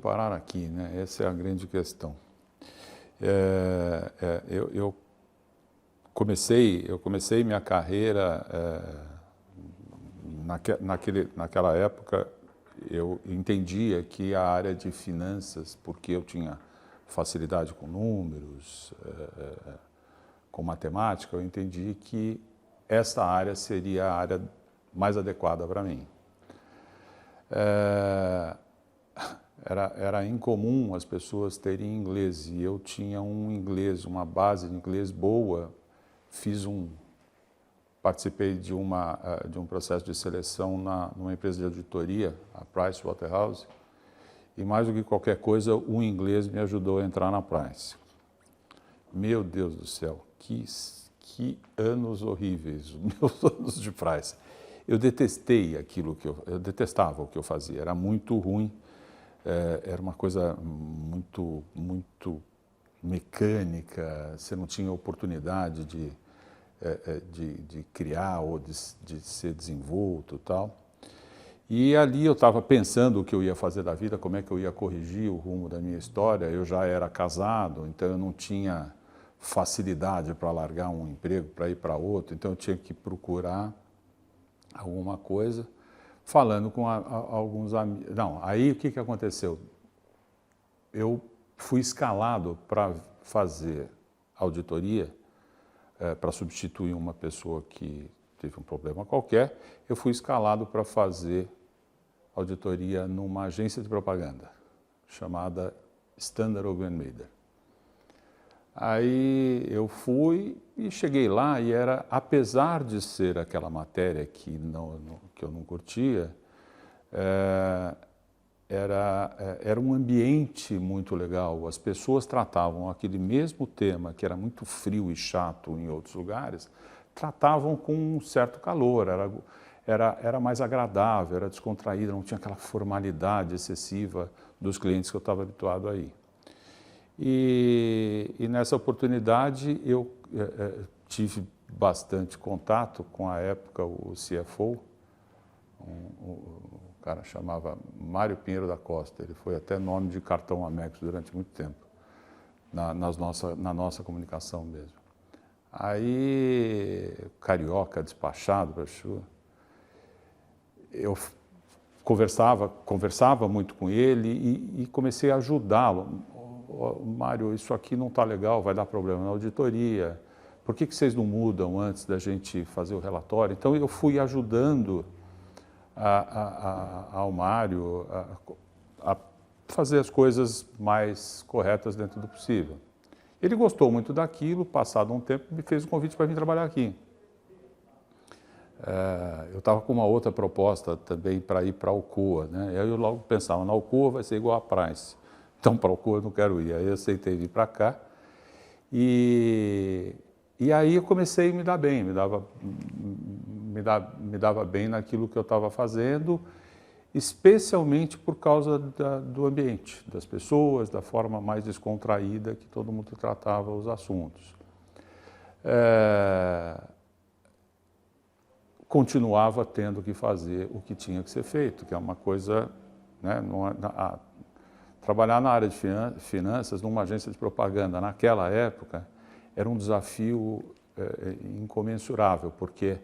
parar aqui, né? Essa é a grande questão. Eu comecei minha carreira, naquela época, eu entendia que a área de finanças, porque eu tinha facilidade com números, com matemática, eu entendi que essa área seria a área mais adequada para mim. Era incomum as pessoas terem inglês, e eu tinha uma base de inglês boa. Participei de um processo de seleção numa empresa de auditoria, a Pricewaterhouse, e mais do que qualquer coisa, o inglês me ajudou a entrar na Price. Meu Deus do céu, que anos horríveis, os meus anos de Price. Eu detestava o que eu fazia, era muito ruim, era uma coisa muito mecânica, você não tinha oportunidade de criar ou de ser desenvolto e tal. E ali eu estava pensando o que eu ia fazer da vida, como é que eu ia corrigir o rumo da minha história. Eu já era casado, então eu não tinha facilidade para largar um emprego, para ir para outro, então eu tinha que procurar alguma coisa, falando com alguns amigos. Não, aí o que aconteceu? Eu fui escalado para fazer auditoria, para substituir uma pessoa que teve um problema qualquer. Eu fui escalado para fazer auditoria numa agência de propaganda chamada Standard Ogilvy Mather. Aí eu fui e cheguei lá e apesar de ser aquela matéria que eu não curtia, era um ambiente muito legal. As pessoas tratavam aquele mesmo tema, que era muito frio e chato em outros lugares, tratavam com um certo calor, era mais agradável, era descontraído, não tinha aquela formalidade excessiva dos clientes que eu estava habituado a ir. E nessa oportunidade eu tive bastante contato com, à época, o CFO, o cara chamava Mário Pinheiro da Costa. Ele foi até nome de cartão Amex durante muito tempo, na nossa comunicação mesmo. Aí, carioca, despachado, eu conversava muito com ele e comecei a ajudá-lo. Mário, isso aqui não está legal, vai dar problema na auditoria. Por que vocês não mudam antes da gente fazer o relatório? Então eu fui ajudando ao Mário a fazer as coisas mais corretas dentro do possível. Ele gostou muito daquilo, passado um tempo me fez um convite para vir trabalhar aqui. Eu estava com uma outra proposta também para ir para a Alcoa, né? E aí eu logo pensava, na Alcoa vai ser igual a Price, então para a Alcoa eu não quero ir. Aí eu aceitei vir para cá e aí eu comecei a me dar bem, me dava bem naquilo que eu estava fazendo, especialmente por causa do ambiente, das pessoas, da forma mais descontraída que todo mundo tratava os assuntos. Continuava tendo que fazer o que tinha que ser feito, que é uma coisa, né, trabalhar na área de finanças, numa agência de propaganda, naquela época, era um desafio incomensurável, porque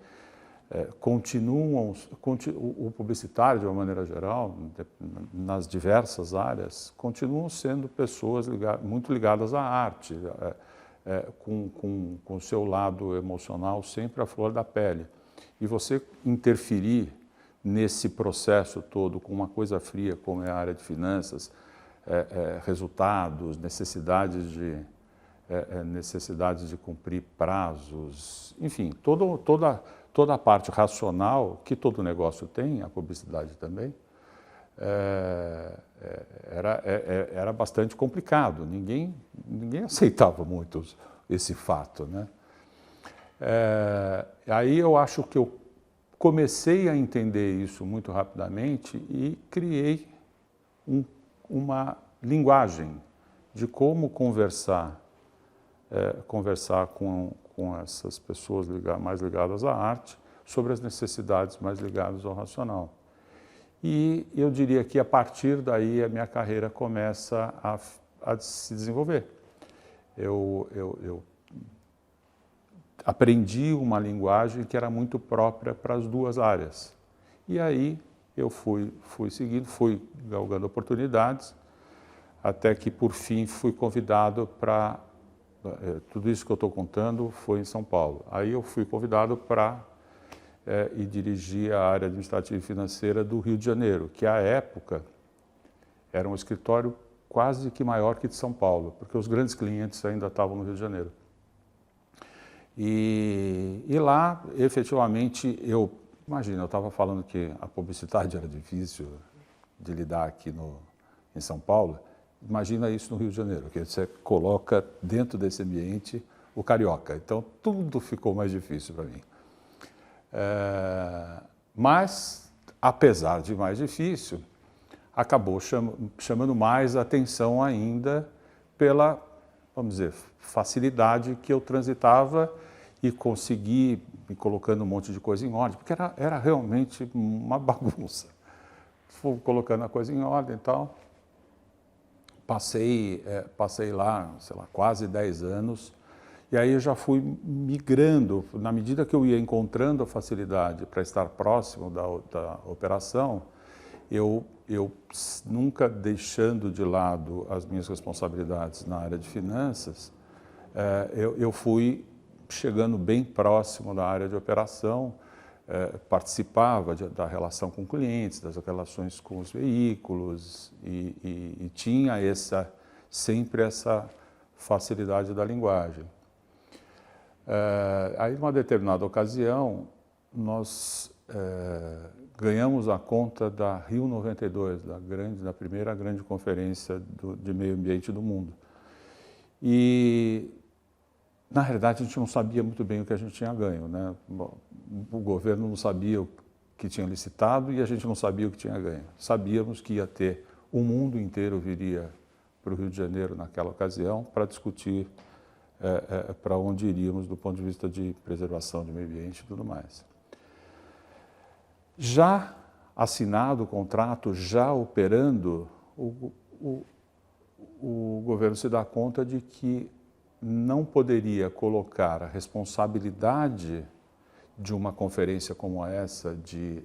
o publicitário, de uma maneira geral, nas diversas áreas, continuam sendo pessoas muito ligadas à arte, com o seu lado emocional sempre à flor da pele. E você interferir nesse processo todo com uma coisa fria como é a área de finanças, resultados, necessidades de cumprir prazos, enfim, toda a parte racional que todo negócio tem, a publicidade também, era bastante complicado. Ninguém aceitava muito esse fato, né? Aí eu acho que eu comecei a entender isso muito rapidamente e criei uma linguagem de como conversar com essas pessoas mais ligadas à arte sobre as necessidades mais ligadas ao racional. E eu diria que a partir daí a minha carreira começa a se desenvolver. Eu aprendi uma linguagem que era muito própria para as duas áreas. E aí eu fui seguindo, fui galgando oportunidades, até que por fim fui convidado para... tudo isso que eu estou contando foi em São Paulo. Aí eu fui convidado para ir dirigir a área administrativa e financeira do Rio de Janeiro, que à época era um escritório quase que maior que de São Paulo, porque os grandes clientes ainda estavam no Rio de Janeiro. E lá, efetivamente, imagina, eu estava falando que a publicidade era difícil de lidar aqui em São Paulo, imagina isso no Rio de Janeiro, que você coloca dentro desse ambiente o carioca, então tudo ficou mais difícil para mim. Mas, apesar de mais difícil, acabou chamando mais atenção ainda pela, vamos dizer, facilidade que eu transitava e consegui me colocando um monte de coisa em ordem, porque era realmente uma bagunça. Fui colocando a coisa em ordem e tal. Passei lá, sei lá, quase 10 anos, e aí eu já fui migrando, na medida que eu ia encontrando a facilidade para estar próximo da operação, eu nunca deixando de lado as minhas responsabilidades na área de finanças, eu fui chegando bem próximo da área de operação, participava da relação com clientes, das relações com os veículos e tinha sempre essa facilidade da linguagem. Aí, numa determinada ocasião, nós ganhamos a conta da Rio 92, da primeira grande conferência de meio ambiente do mundo. E, na realidade, a gente não sabia muito bem o que a gente tinha ganho, né? O governo não sabia o que tinha licitado e a gente não sabia o que tinha ganho. Sabíamos que ia ter, o mundo inteiro viria para o Rio de Janeiro naquela ocasião para discutir para onde iríamos do ponto de vista de preservação de meio ambiente e tudo mais. Já assinado o contrato, já operando, o governo se dá conta de que não poderia colocar a responsabilidade de uma conferência como essa, de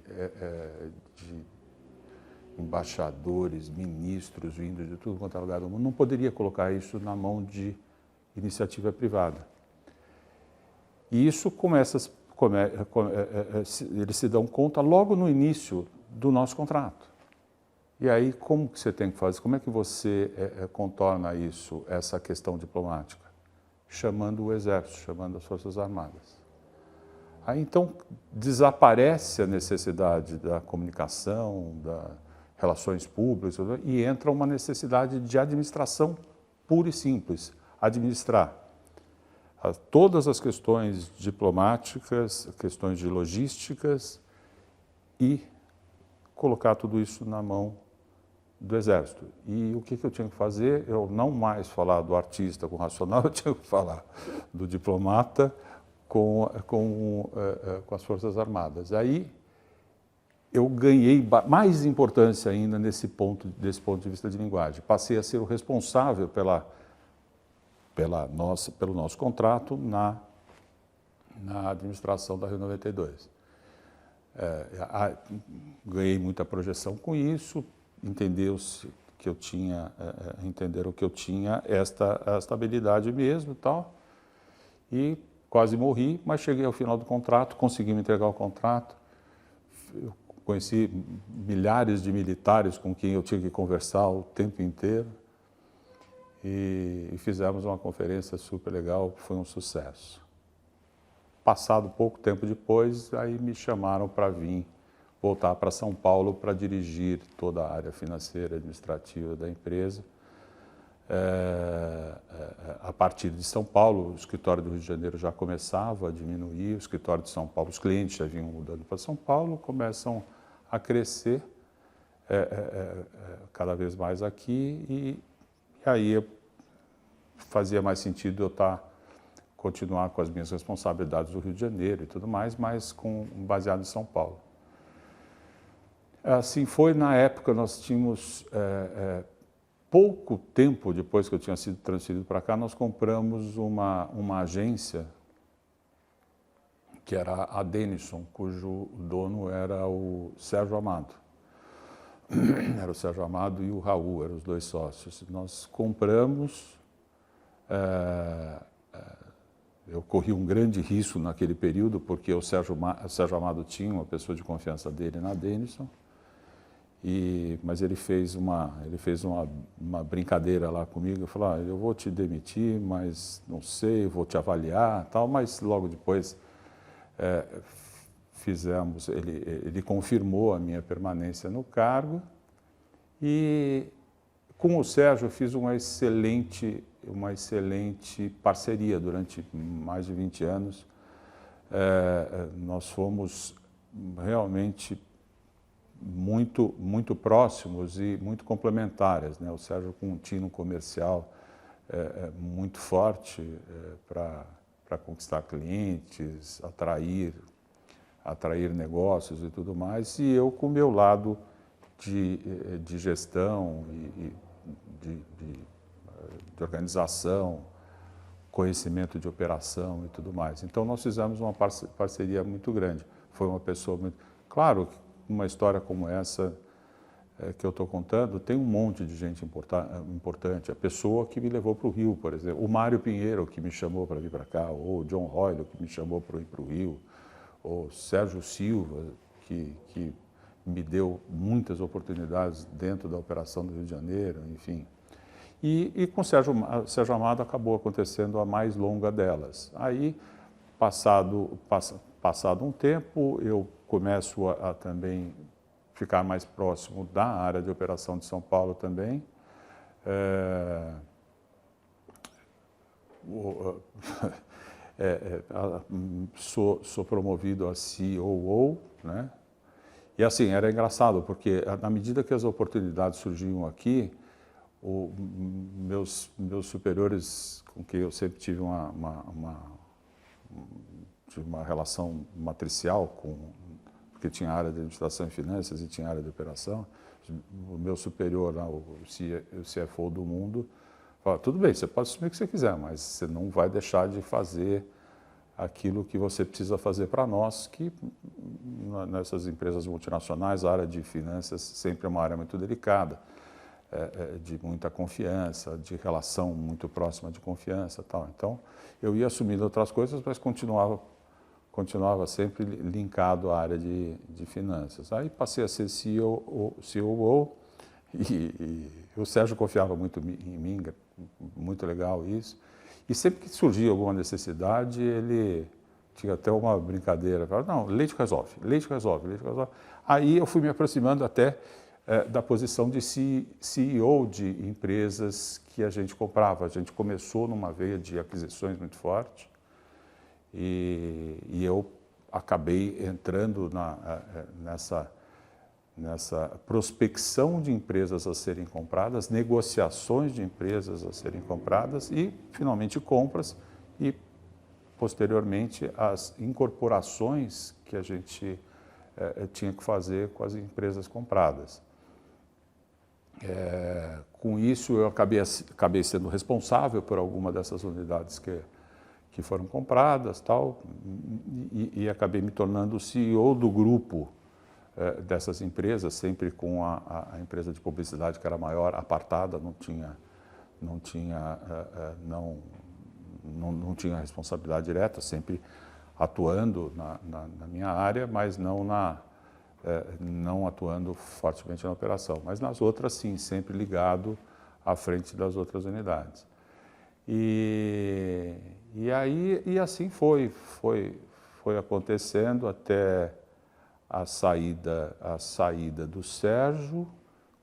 embaixadores, ministros vindo de tudo quanto é lugar do mundo, não poderia colocar isso na mão de iniciativa privada. E isso eles se dão conta logo no início do nosso contrato. E aí, como que você tem que fazer? Como é que você contorna isso, essa questão diplomática? Chamando o Exército, chamando as Forças Armadas. Aí, então, desaparece a necessidade da comunicação, das relações públicas, e entra uma necessidade de administração pura e simples. Administrar todas as questões diplomáticas, questões de logísticas e colocar tudo isso na mão do Exército. E o que eu tinha que fazer? Eu não mais falar do artista com o racional, eu tinha que falar do diplomata com as Forças Armadas. Aí eu ganhei mais importância ainda desse ponto de vista de linguagem. Passei a ser o responsável pelo nosso contrato na administração da Rio 92. Ganhei muita projeção com isso, entenderam que eu tinha esta habilidade mesmo e tal, e quase morri, mas cheguei ao final do contrato, consegui me entregar o contrato, eu conheci milhares de militares com quem eu tinha que conversar o tempo inteiro, e fizemos uma conferência super legal, foi um sucesso. Passado pouco tempo depois, aí me chamaram para vir voltar para São Paulo para dirigir toda a área financeira e administrativa da empresa. A partir de São Paulo, o escritório do Rio de Janeiro já começava a diminuir, o escritório de São Paulo, os clientes já vinham mudando para São Paulo, começam a crescer cada vez mais aqui e aí fazia mais sentido eu continuar com as minhas responsabilidades do Rio de Janeiro e tudo mais, mas baseado em São Paulo. Assim foi na época, nós tínhamos, pouco tempo depois que eu tinha sido transferido para cá, nós compramos uma agência que era a Denison, cujo dono era o Sérgio Amado. Era o Sérgio Amado e o Raul, eram os dois sócios. Nós compramos, eu corri um grande risco naquele período, porque o Sérgio Amado tinha uma pessoa de confiança dele na Denison, mas ele fez uma brincadeira lá comigo, falou, eu vou te demitir, mas não sei, vou te avaliar, tal, mas logo depois ele confirmou a minha permanência no cargo e com o Sérgio eu fiz uma excelente parceria durante mais de 20 anos. Nós fomos realmente muito próximos e muito complementares, né? O Sérgio com um tino comercial muito forte para conquistar clientes, atrair negócios e tudo mais, e eu com o meu lado de gestão e de organização, conhecimento de operação e tudo mais. Então nós fizemos uma parceria muito grande. Foi uma pessoa muito... Claro, uma história como essa que eu estou contando, tem um monte de gente importante. A pessoa que me levou para o Rio, por exemplo, o Mário Pinheiro, que me chamou para vir para cá, ou o John Royle, que me chamou para ir para o Rio, ou Sérgio Silva, que me deu muitas oportunidades dentro da operação do Rio de Janeiro, enfim. E com o Sérgio Amado acabou acontecendo a mais longa delas. Aí, passado um tempo, eu começo a também ficar mais próximo da área de operação de São Paulo também. Sou promovido a COO, né? E assim, era engraçado, porque na medida que as oportunidades surgiam aqui, meus superiores, com quem eu sempre tive uma relação matricial, porque tinha área de administração e finanças e tinha área de operação, o meu superior, o CFO do mundo, fala, tudo bem, você pode assumir o que você quiser, mas você não vai deixar de fazer aquilo que você precisa fazer para nós, que nessas empresas multinacionais, a área de finanças sempre é uma área muito delicada, de muita confiança, de relação muito próxima de confiança, tal. Então, eu ia assumindo outras coisas, mas continuava sempre linkado à área de finanças. Aí passei a ser COO e o Sérgio confiava muito em mim, muito legal isso. E sempre que surgia alguma necessidade, ele tinha até uma brincadeira, falava, não, leite resolve, leite resolve, leite resolve. Aí eu fui me aproximando até da posição de CEO de empresas que a gente comprava. A gente começou numa veia de aquisições muito forte e eu acabei entrando nessa prospecção de empresas a serem compradas, negociações de empresas a serem compradas e, finalmente, compras e, posteriormente, as incorporações que a gente tinha que fazer com as empresas compradas. Com isso, eu acabei sendo responsável por alguma dessas unidades que foram compradas, tal, e acabei me tornando o CEO do grupo dessas empresas, sempre com a empresa de publicidade que era maior, apartada, não tinha responsabilidade direta, sempre atuando na minha área, mas não atuando fortemente na operação. Mas nas outras, sim, sempre ligado à frente das outras unidades. E assim foi acontecendo até a saída do Sérgio,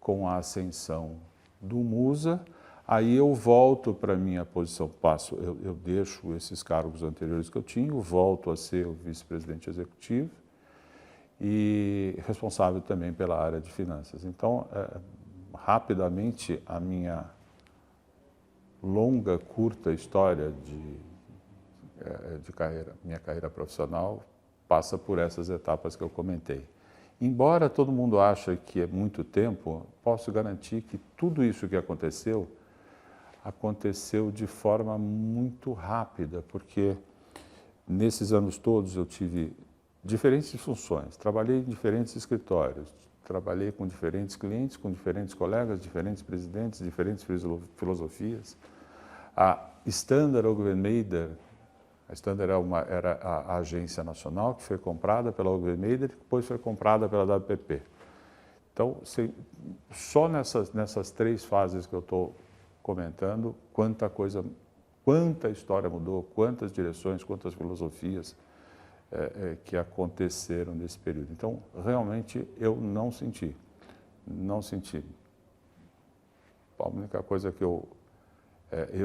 com a ascensão do Musa. Aí eu volto para a minha posição, eu deixo esses cargos anteriores que eu tinha, volto a ser o vice-presidente executivo e responsável também pela área de finanças. Então, rapidamente, a minha longa, curta história de carreira, minha carreira profissional, passa por essas etapas que eu comentei. Embora todo mundo ache que é muito tempo, posso garantir que tudo isso que aconteceu de forma muito rápida, porque nesses anos todos eu tive diferentes funções, trabalhei em diferentes escritórios, trabalhei com diferentes clientes, com diferentes colegas, diferentes presidentes, diferentes filosofias. A Standard Ogilvy a Standard era a agência nacional que foi comprada pela Ogilvy e depois foi comprada pela WPP. Então, só nessas 3 fases que eu estou comentando, quanta história mudou, quantas direções, quantas filosofias que aconteceram nesse período. Então, realmente, eu não senti. A única coisa que eu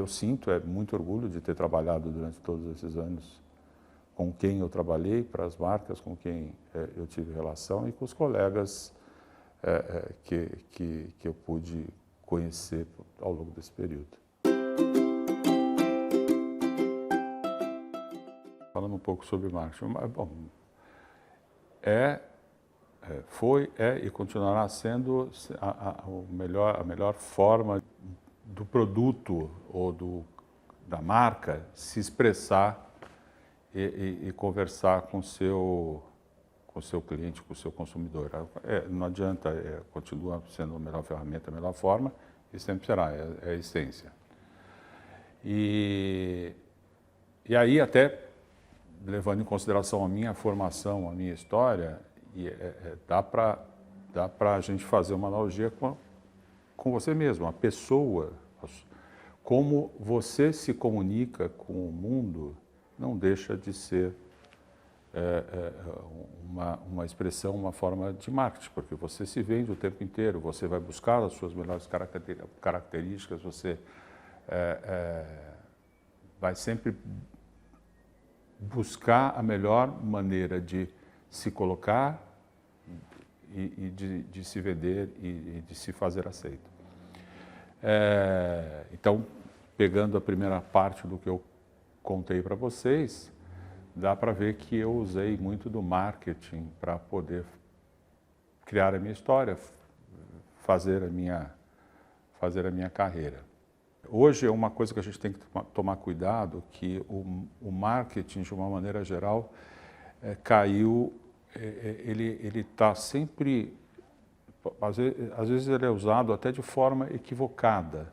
sinto é muito orgulho de ter trabalhado durante todos esses anos com quem eu trabalhei, para as marcas com quem eu tive relação e com os colegas que eu pude conhecer ao longo desse período. Falando um pouco sobre marketing, bom, foi e continuará sendo a melhor forma do produto ou da marca se expressar e conversar com o seu cliente, com o seu consumidor. Não adianta, continua sendo a melhor ferramenta, a melhor forma, e sempre será, é a essência. E aí até, levando em consideração a minha formação, a minha história, dá para a gente fazer uma analogia com você mesmo, a pessoa, como você se comunica com o mundo, não deixa de ser uma expressão, uma forma de marketing, porque você se vende o tempo inteiro, você vai buscar as suas melhores características, você vai sempre buscar a melhor maneira de se colocar e de se vender e de se fazer aceito. Então, pegando a primeira parte do que eu contei para vocês, dá para ver que eu usei muito do marketing para poder criar a minha história, fazer a minha carreira. Hoje é uma coisa que a gente tem que tomar cuidado, que o marketing, de uma maneira geral, caiu, ele está sempre, às vezes ele é usado até de forma equivocada,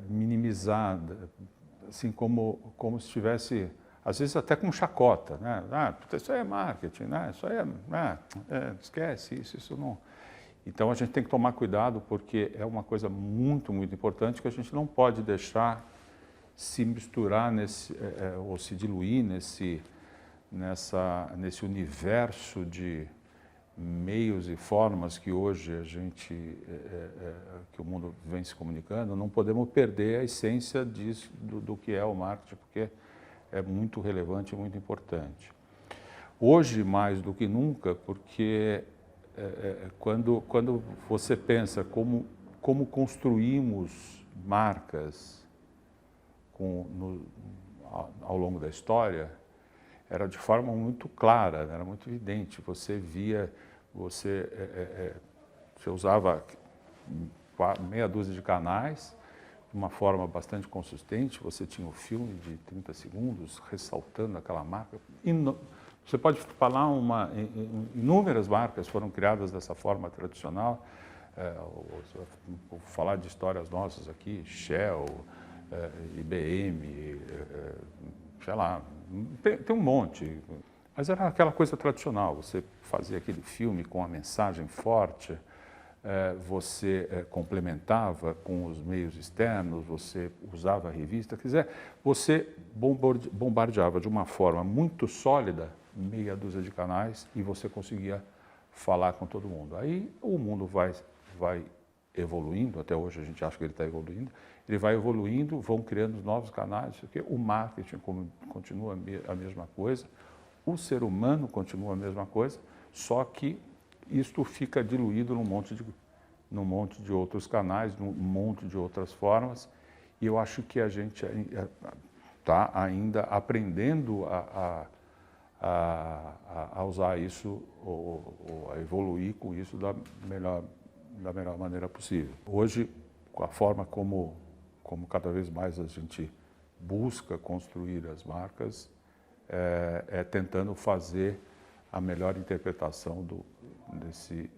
minimizada, assim como se estivesse, às vezes até com chacota, né? Isso aí é marketing, né? Isso aí esquece isso não. Então a gente tem que tomar cuidado, porque é uma coisa muito, muito importante que a gente não pode deixar se misturar ou se diluir nesse universo de meios e formas que hoje que o mundo vem se comunicando. Não podemos perder a essência do que é o marketing, porque é muito relevante e muito importante. Hoje, mais do que nunca, porque quando você pensa como construímos marcas ao longo da história, era de forma muito clara, era muito evidente. Você via, você usava meia dúzia de canais, de uma forma bastante consistente, você tinha o filme de 30 segundos ressaltando aquela marca. Você pode falar inúmeras marcas foram criadas dessa forma tradicional. Vou falar de histórias nossas aqui, Shell, IBM, sei lá, tem um monte. Mas era aquela coisa tradicional, você fazia aquele filme com a mensagem forte, você complementava com os meios externos, você usava a revista, quer dizer, você bombardeava de uma forma muito sólida meia dúzia de canais e você conseguia falar com todo mundo. Aí o mundo vai evoluindo, até hoje a gente acha que ele está evoluindo, ele vai evoluindo, vão criando novos canais, porque o marketing continua a mesma coisa, o ser humano continua a mesma coisa, só que isto fica diluído num monte de outros canais, num monte de outras formas, e eu acho que a gente está ainda aprendendo a usar isso ou a evoluir com isso da melhor maneira possível. Hoje, com a forma como cada vez mais a gente busca construir as marcas, é tentando fazer a melhor interpretação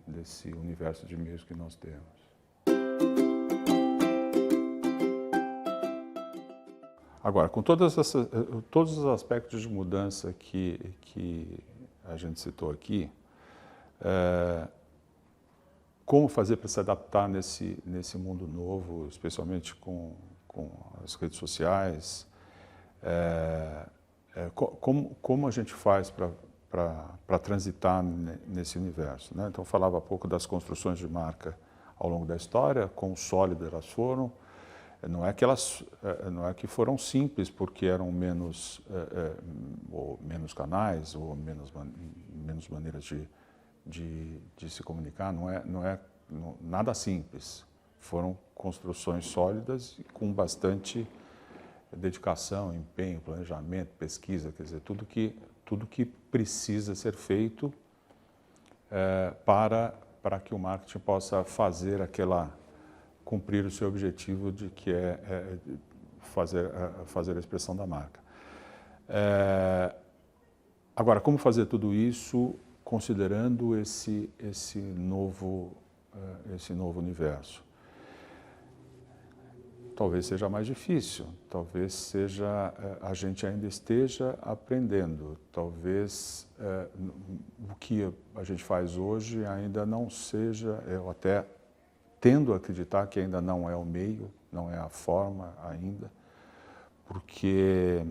desse universo de meios que nós temos. Agora, com todos os aspectos de mudança que a gente citou aqui, como fazer para se adaptar nesse mundo novo, especialmente com as redes sociais, como a gente faz para transitar nesse universo, né? Então, eu falava há pouco das construções de marca ao longo da história, quão sólidas elas foram. Não é que foram simples porque eram menos canais ou menos maneiras de se comunicar. Não é nada simples. Foram construções sólidas e com bastante dedicação, empenho, planejamento, pesquisa, quer dizer, tudo que precisa ser feito para que o marketing possa cumprir o seu objetivo de que é fazer a expressão da marca. Agora, como fazer tudo isso considerando esse novo universo? Talvez seja mais difícil, talvez a gente ainda esteja aprendendo, talvez o que a gente faz hoje ainda não seja, eu até tendo a acreditar que ainda não é o meio, não é a forma ainda, porque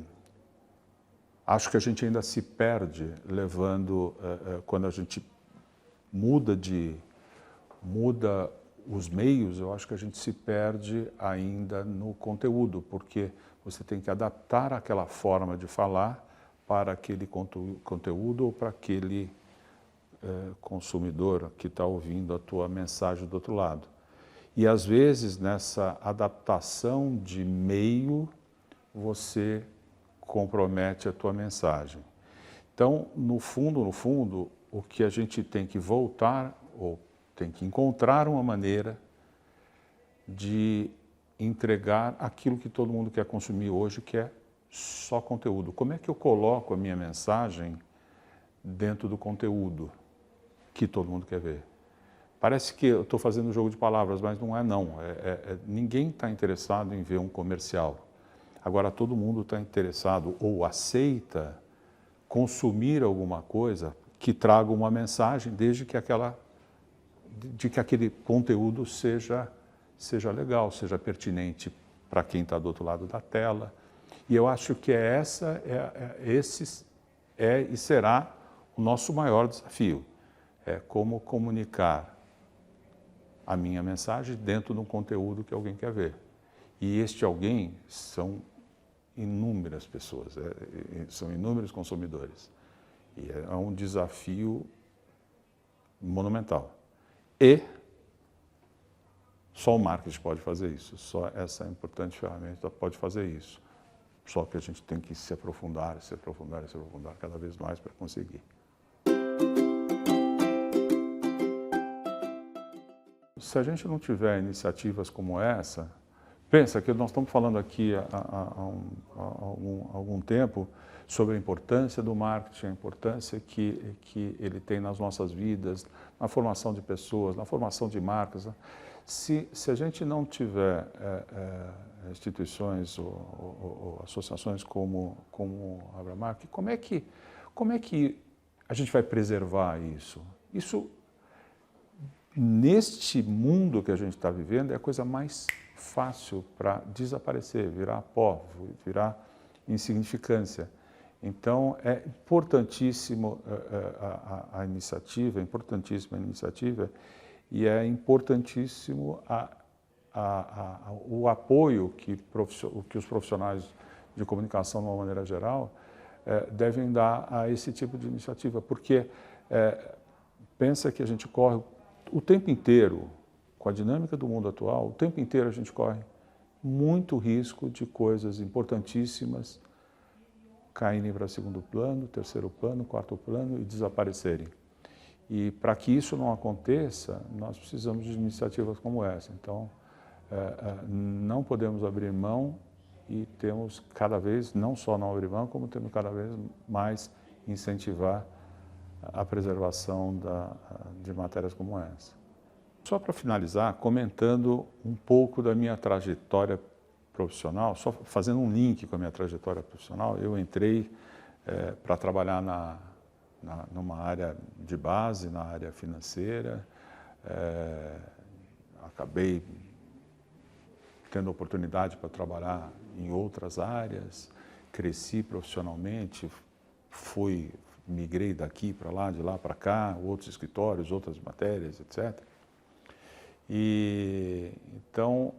acho que a gente ainda se perde quando a gente muda os meios, eu acho que a gente se perde ainda no conteúdo, porque você tem que adaptar aquela forma de falar para aquele conteúdo ou para aquele consumidor que está ouvindo a tua mensagem do outro lado. E às vezes nessa adaptação de meio, você compromete a tua mensagem. Então, no fundo, o que a gente tem que voltar, ou tem que encontrar uma maneira de entregar aquilo que todo mundo quer consumir hoje, que é só conteúdo. Como é que eu coloco a minha mensagem dentro do conteúdo que todo mundo quer ver? Parece que eu estou fazendo um jogo de palavras, mas não é não. Ninguém está interessado em ver um comercial. Agora todo mundo está interessado ou aceita consumir alguma coisa que traga uma mensagem, desde que aquele conteúdo seja legal, seja pertinente para quem está do outro lado da tela. E eu acho que esse e será o nosso maior desafio. É como comunicar a minha mensagem dentro de um conteúdo que alguém quer ver. E este alguém são inúmeras pessoas, são inúmeros consumidores. E é um desafio monumental. E só o marketing pode fazer isso, só essa importante ferramenta pode fazer isso. Só que a gente tem que se aprofundar cada vez mais para conseguir. Se a gente não tiver iniciativas como essa, pensa que nós estamos falando aqui há algum tempo sobre a importância do marketing, a importância que ele tem nas nossas vidas, na formação de pessoas, na formação de marcas. Se a gente não tiver instituições ou associações como a Abramark, como é que a gente vai preservar isso? Isso, neste mundo que a gente está vivendo, é a coisa mais fácil para desaparecer, virar pó, virar insignificância. Então, é importantíssimo a iniciativa, e é importantíssimo o apoio que os profissionais de comunicação, de uma maneira geral, devem dar a esse tipo de iniciativa, porque pensa que a gente corre o tempo inteiro, com a dinâmica do mundo atual, o tempo inteiro a gente corre muito risco de coisas importantíssimas caírem para segundo plano, terceiro plano, quarto plano e desaparecerem. E para que isso não aconteça, nós precisamos de iniciativas como essa. Então, não podemos abrir mão e temos cada vez, não só não abrir mão, como temos cada vez mais incentivar a preservação de matérias como essa. Só para finalizar, comentando um pouco da minha trajetória profissional, só fazendo um link com a minha trajetória profissional, eu entrei para trabalhar numa área de base, na área financeira, acabei tendo oportunidade para trabalhar em outras áreas, cresci profissionalmente, migrei daqui para lá, de lá para cá, outros escritórios, outras matérias, etc. E então,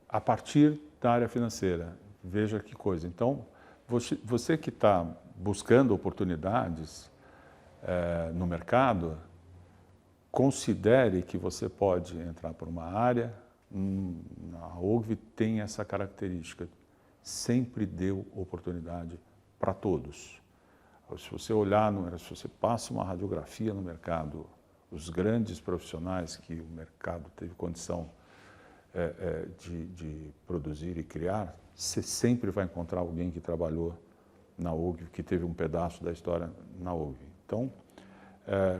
a partir da área financeira, veja que coisa. Então, você que está buscando oportunidades no mercado, considere que você pode entrar por uma área. A OGV tem essa característica, sempre deu oportunidade para todos. Se você olhar, se você passa uma radiografia no mercado, os grandes profissionais que o mercado teve condição de produzir e criar, você sempre vai encontrar alguém que trabalhou na OGV, que teve um pedaço da história na OGV. Então,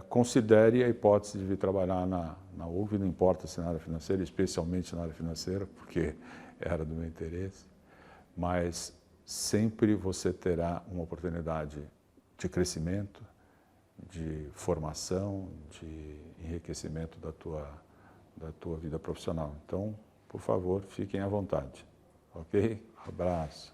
considere a hipótese de vir trabalhar na OGV, não importa se na área financeira, especialmente na área financeira, porque era do meu interesse, mas sempre você terá uma oportunidade de crescimento, de formação, de enriquecimento da tua vida profissional. Então, por favor, fiquem à vontade. Ok? Abraço.